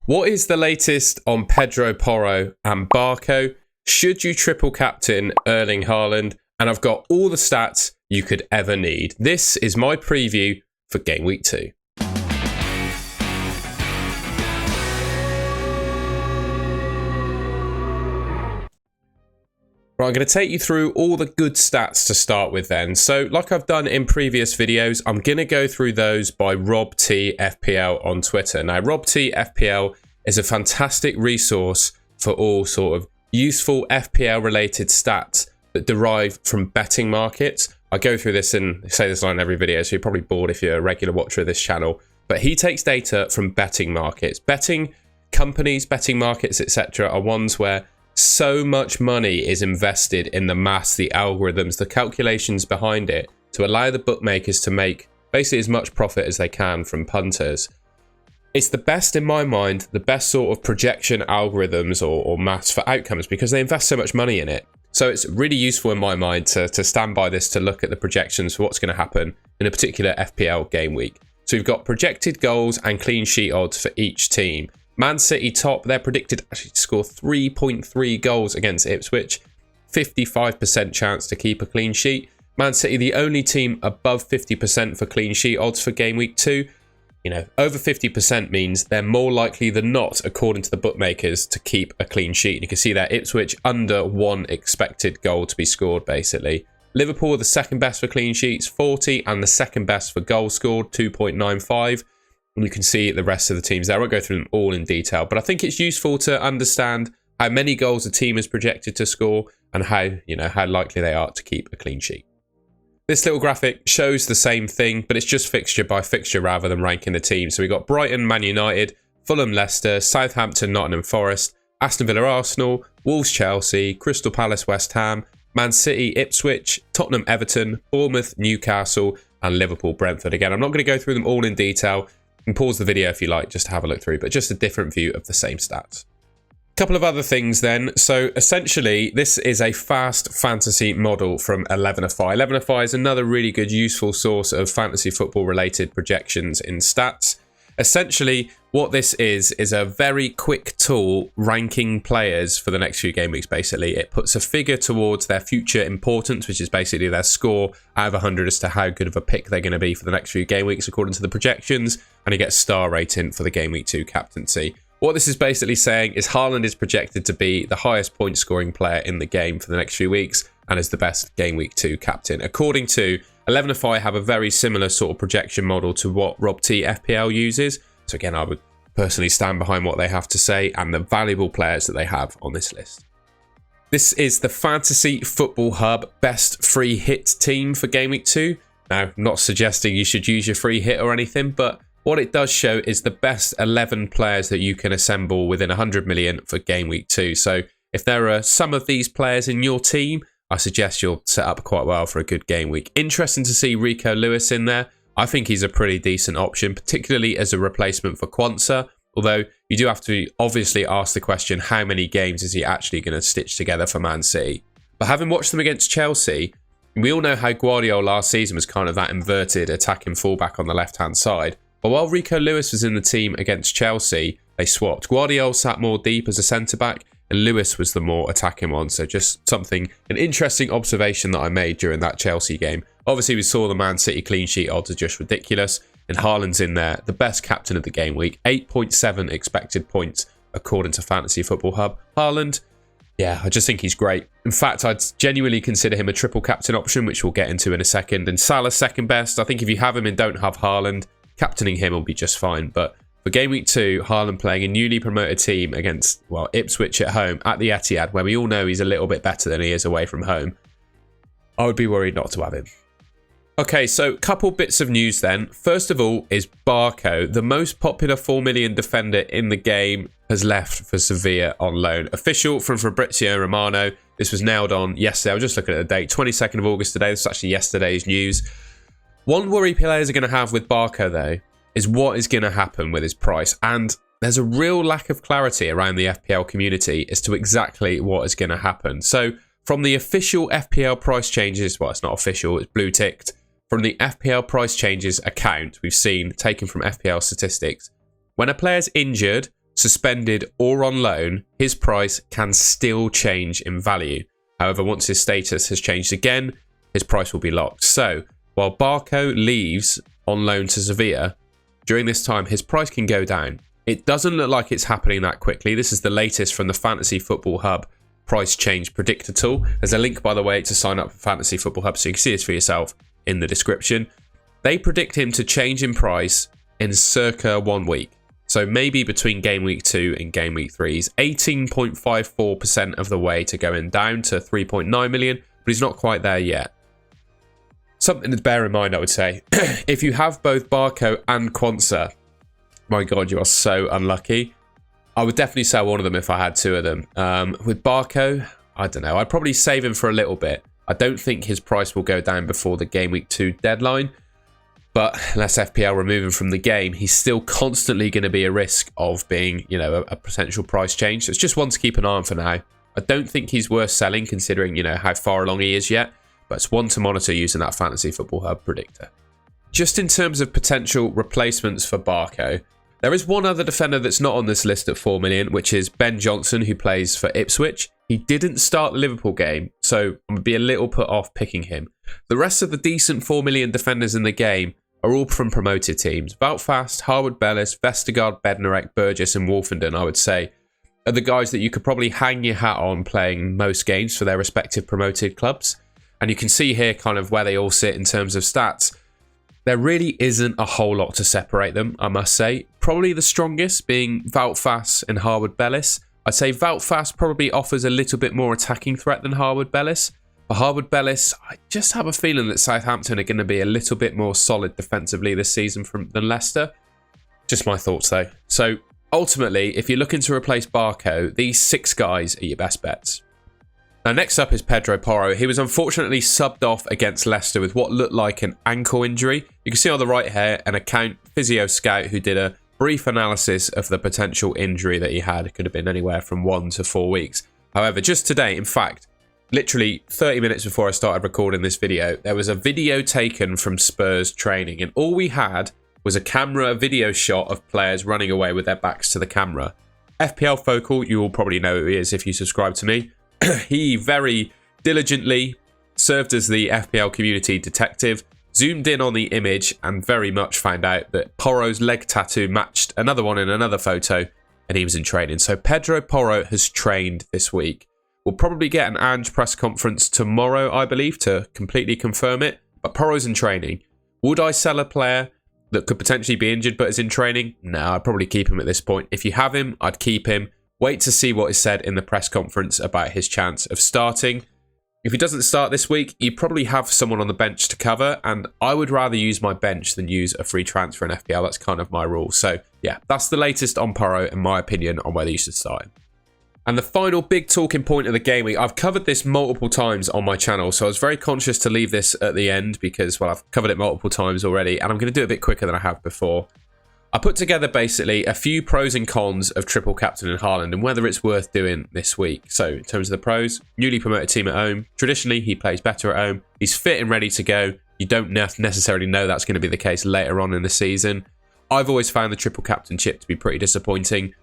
What is the latest on Pedro Porro and Barco? Should you triple captain Erling Haaland? And I've got all the stats you could ever need. This is my preview for Game Week 2. Right, I'm going to take you through all the good stats to start with then. So like I've done in previous videos, I'm going to go through those by Rob T FPL on Twitter. Now, Rob T FPL is a fantastic resource for all sort of useful FPL related stats that derive from betting markets. I go through this and say this line in every video, so you're probably bored if you're a regular watcher of this channel. But he takes data from betting markets. Betting companies, betting markets, etc. are ones where so much money is invested in the maths, the algorithms, the calculations behind it to allow the bookmakers to make basically as much profit as they can from punters. It's the best, in my mind, the best sort of projection algorithms or maths for outcomes because they invest so much money in it. So it's really useful in my mind to stand by this to look at the projections for what's going to happen in a particular FPL game week. So we've got projected goals and clean sheet odds for each team. Man City top, they're predicted actually to score 3.3 goals against Ipswich. 55% chance to keep a clean sheet. Man City, the only team above 50% for clean sheet odds for game week 2. You know, over 50% means they're more likely than not, according to the bookmakers, to keep a clean sheet. And you can see that Ipswich under 1 expected goal to be scored, basically. Liverpool are the second best for clean sheets, 40, and the second best for goals scored, 2.95. And you can see the rest of the teams there. I won't go through them all in detail, but I think it's useful to understand how many goals a team is projected to score and how likely they are to keep a clean sheet. This little graphic shows the same thing, but it's just fixture by fixture rather than ranking the teams. So we've got Brighton, Man United, Fulham, Leicester, Southampton, Nottingham Forest, Aston Villa, Arsenal, Wolves, Chelsea, Crystal Palace, West Ham, Man City, Ipswich, Tottenham, Everton, Bournemouth, Newcastle, and Liverpool, Brentford. Again, I'm not going to go through them all in detail. You can pause the video if you like, just to have a look through, but just a different view of the same stats. Couple of other things then. So essentially, this is a fast fantasy model from 11ify. 11ify is another really good, useful source of fantasy football related projections in stats. Essentially, what this is a very quick tool ranking players for the next few game weeks, basically. It puts a figure towards their future importance, which is basically their score out of 100 as to how good of a pick they're going to be for the next few game weeks, according to the projections, and you get a star rating for the game week 2 captaincy. What this is basically saying is Haaland is projected to be the highest point scoring player in the game for the next few weeks and is the best game week 2 captain. According to 11ify, have a very similar sort of projection model to what Rob T FPL uses. So again, I would personally stand behind what they have to say and the valuable players that they have on this list. This is the Fantasy Football Hub best free hit team for game week 2. Now, not suggesting you should use your free hit or anything, but what it does show is the best 11 players that you can assemble within 100 million for game week 2. So if there are some of these players in your team, I suggest you'll set up quite well for a good game week. Interesting to see Rico Lewis in there. I think he's a pretty decent option, particularly as a replacement for Quansah. Although you do have to obviously ask the question, how many games is he actually going to stitch together for Man City? But having watched them against Chelsea, we all know how Guardiola last season was kind of that inverted attacking fullback on the left-hand side. But while Rico Lewis was in the team against Chelsea, they swapped. Guardiola sat more deep as a centre-back, and Lewis was the more attacking one. So just an interesting observation that I made during that Chelsea game. Obviously, we saw the Man City clean sheet odds are just ridiculous, and Haaland's in there, the best captain of the game week. 8.7 expected points, according to Fantasy Football Hub. Haaland, yeah, I just think he's great. In fact, I'd genuinely consider him a triple captain option, which we'll get into in a second. And Salah's second best. I think if you have him and don't have Haaland, captaining him will be just fine. But for game week 2, Haaland playing a newly promoted team against, well, Ipswich at home at the Etihad, where we all know he's a little bit better than he is away from home, I would be worried not to have him. Okay, so couple bits of news then. First of all is Barco, the most popular 4 million defender in the game, has left for Sevilla on loan. Official from Fabrizio Romano. This was nailed on yesterday. I was just looking at the date, 22nd of August today. This is actually yesterday's news. One worry players are going to have with Barco, though, is what is going to happen with his price. And there's a real lack of clarity around the FPL community as to exactly what is going to happen. So from the official FPL price changes, well, it's not official, it's blue ticked. From the FPL price changes account we've seen, taken from FPL statistics, when a player's injured suspended, or on loan, his price can still change in value. However, once his status has changed again, his price will be locked. So, while Barco leaves on loan to Sevilla, during this time, his price can go down. It doesn't look like it's happening that quickly. This is the latest from the Fantasy Football Hub price change predictor tool. There's a link, by the way, to sign up for Fantasy Football Hub, so you can see this for yourself in the description. They predict him to change in price in circa 1 week. So maybe between game week 2 and game week 3. He's 18.54% of the way to going down to 3.9 million, but he's not quite there yet. Something to bear in mind, I would say. If you have both Barco and Quansah, my God, you are so unlucky. I would definitely sell one of them if I had 2 of them. With Barco, I don't know. I'd probably save him for a little bit. I don't think his price will go down before the game week 2 deadline. But unless FPL remove him from the game, he's still constantly going to be a risk of being, you know, a potential price change. So it's just one to keep an eye on for now. I don't think he's worth selling considering, you know, how far along he is yet. But it's one to monitor using that Fantasy Football Hub predictor. Just in terms of potential replacements for Barco, there is one other defender that's not on this list at 4 million, which is Ben Johnson, who plays for Ipswich. He didn't start the Liverpool game, so I'm going to be a little put off picking him. The rest of the decent 4 million defenders in the game are all from promoted teams. Belfast, Harwood Bellis, Vestergaard, Bednarek, Burgess and Wolfenden, I would say, are the guys that you could probably hang your hat on playing most games for their respective promoted clubs. And you can see here kind of where they all sit in terms of stats. There really isn't a whole lot to separate them, I must say. Probably the strongest being Valtfas and Harwood Bellis. I'd say Valtfas probably offers a little bit more attacking threat than Harwood Bellis. For Harwood Bellis, I just have a feeling that Southampton are going to be a little bit more solid defensively this season than Leicester. Just my thoughts though. So ultimately, if you're looking to replace Barco, these 6 guys are your best bets. Now next up is Pedro Porro. He was unfortunately subbed off against Leicester with what looked like an ankle injury. You can see on the right here an account physio scout who did a brief analysis of the potential injury that he had. It could have been anywhere from 1 to 4 weeks. However, just today, in fact, literally 30 minutes before I started recording this video, there was a video taken from Spurs training, and all we had was a camera video shot of players running away with their backs to the camera. FPL Focal, you will probably know who he is if you subscribe to me. He very diligently served as the FPL community detective, zoomed in on the image and very much found out that Porro's leg tattoo matched another one in another photo, and he was in training. So Pedro Porro has trained this week. We'll probably get an Ange press conference tomorrow, I believe, to completely confirm it. But Porro's in training. Would I sell a player that could potentially be injured but is in training? No, I'd probably keep him at this point. If you have him, I'd keep him. Wait to see what is said in the press conference about his chance of starting. If he doesn't start this week, you probably have someone on the bench to cover, and I would rather use my bench than use a free transfer in FPL. That's kind of my rule. So yeah, that's the latest on Porro, in my opinion, on whether you should start him. And the final big talking point of the game week, I've covered this multiple times on my channel, so I was very conscious to leave this at the end because, well, I've covered it multiple times already, and I'm going to do it a bit quicker than I have before. I put together basically a few pros and cons of triple captain in Haaland and whether it's worth doing this week. So in terms of the pros, newly promoted team at home. Traditionally, he plays better at home. He's fit and ready to go. You don't necessarily know that's going to be the case later on in the season. I've always found the triple captain chip to be pretty disappointing.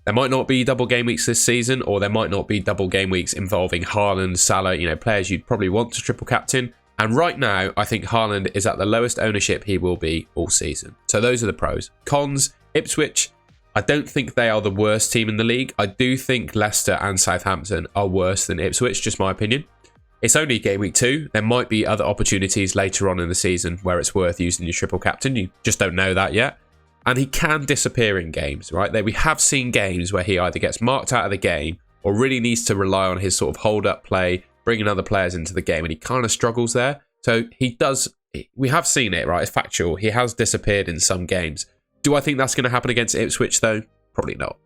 There might not be double game weeks this season, or there might not be double game weeks involving Haaland, Salah, players you'd probably want to triple captain. And right now, I think Haaland is at the lowest ownership he will be all season. So those are the pros. Cons, Ipswich, I don't think they are the worst team in the league. I do think Leicester and Southampton are worse than Ipswich, just my opinion. It's only game week 2. There might be other opportunities later on in the season where it's worth using your triple captain. You just don't know that yet. And he can disappear in games, right? We have seen games where he either gets marked out of the game or really needs to rely on his sort of hold-up play, bringing other players into the game, and he kind of struggles there. So he does, we have seen it, right? It's factual. He has disappeared in some games. Do I think that's going to happen against Ipswich, though? Probably not.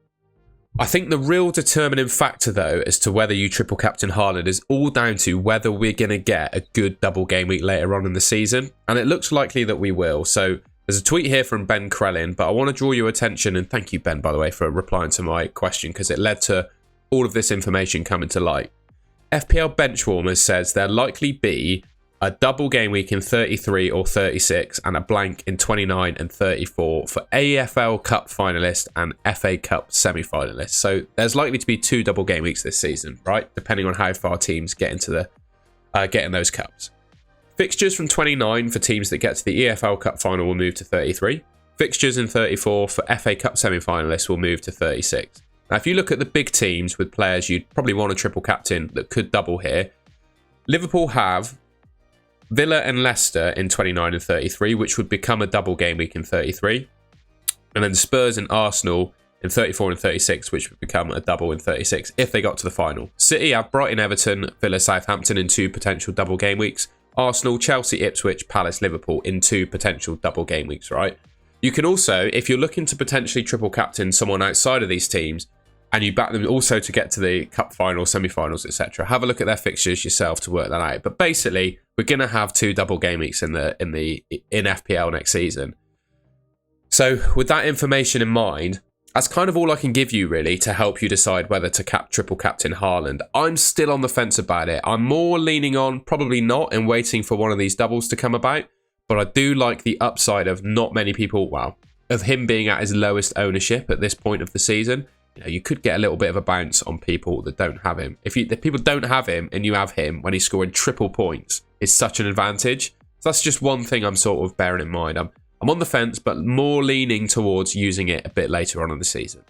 I think the real determining factor, though, as to whether you triple captain Haaland is all down to whether we're going to get a good double game week later on in the season. And it looks likely that we will. So there's a tweet here from Ben Krellin, but I want to draw your attention, and thank you, Ben, by the way, for replying to my question, because it led to all of this information coming to light. FPL Benchwarmers says there'll likely be a double game week in 33 or 36, and a blank in 29 and 34 for AFL Cup finalists and FA Cup semi-finalists. So there's likely to be 2 double game weeks this season, right? Depending on how far teams get into the getting those cups. Fixtures from 29 for teams that get to the EFL Cup final will move to 33. Fixtures in 34 for FA Cup semi-finalists will move to 36. Now, if you look at the big teams with players you'd probably want a triple captain that could double here, Liverpool have Villa and Leicester in 29 and 33, which would become a double game week in 33. And then Spurs and Arsenal in 34 and 36, which would become a double in 36 if they got to the final. City have Brighton, Everton, Villa, Southampton in 2 potential double game weeks. Arsenal, Chelsea, Ipswich, Palace, Liverpool in 2 potential double game weeks, right? You can also, if you're looking to potentially triple captain someone outside of these teams, and you back them also to get to the cup final, semi-finals, etc., have a look at their fixtures yourself to work that out. But basically, we're going to have 2 double game weeks in FPL next season. So with that information in mind, that's kind of all I can give you really to help you decide whether to triple captain Haaland. I'm still on the fence about it. I'm more leaning on probably not and waiting for one of these doubles to come about. But I do like the upside of not many people, well, of him being at his lowest ownership at this point of the season. You know, you could get a little bit of a bounce on people that don't have him. If people don't have him and you have him when he's scoring triple points, it's such an advantage. So that's just one thing I'm sort of bearing in mind. I'm on the fence, but more leaning towards using it a bit later on in the season.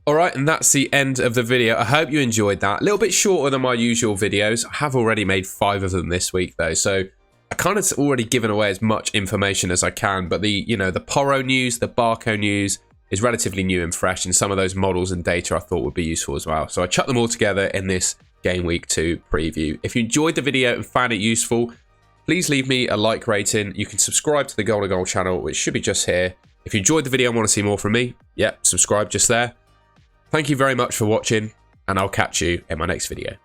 All right, and that's the end of the video. I hope you enjoyed that. A little bit shorter than my usual videos. I have already made 5 of them this week though, so I kind of already given away as much information as I can, but the Poro news, the Barco news is relatively new and fresh, and some of those models and data I thought would be useful as well. So I chucked them all together in this Game Week 2 preview. If you enjoyed the video and found it useful, please leave me a like rating. You can subscribe to the Golden Goal channel, which should be just here. If you enjoyed the video and want to see more from me, yep, subscribe just there. Thank you very much for watching, and I'll catch you in my next video.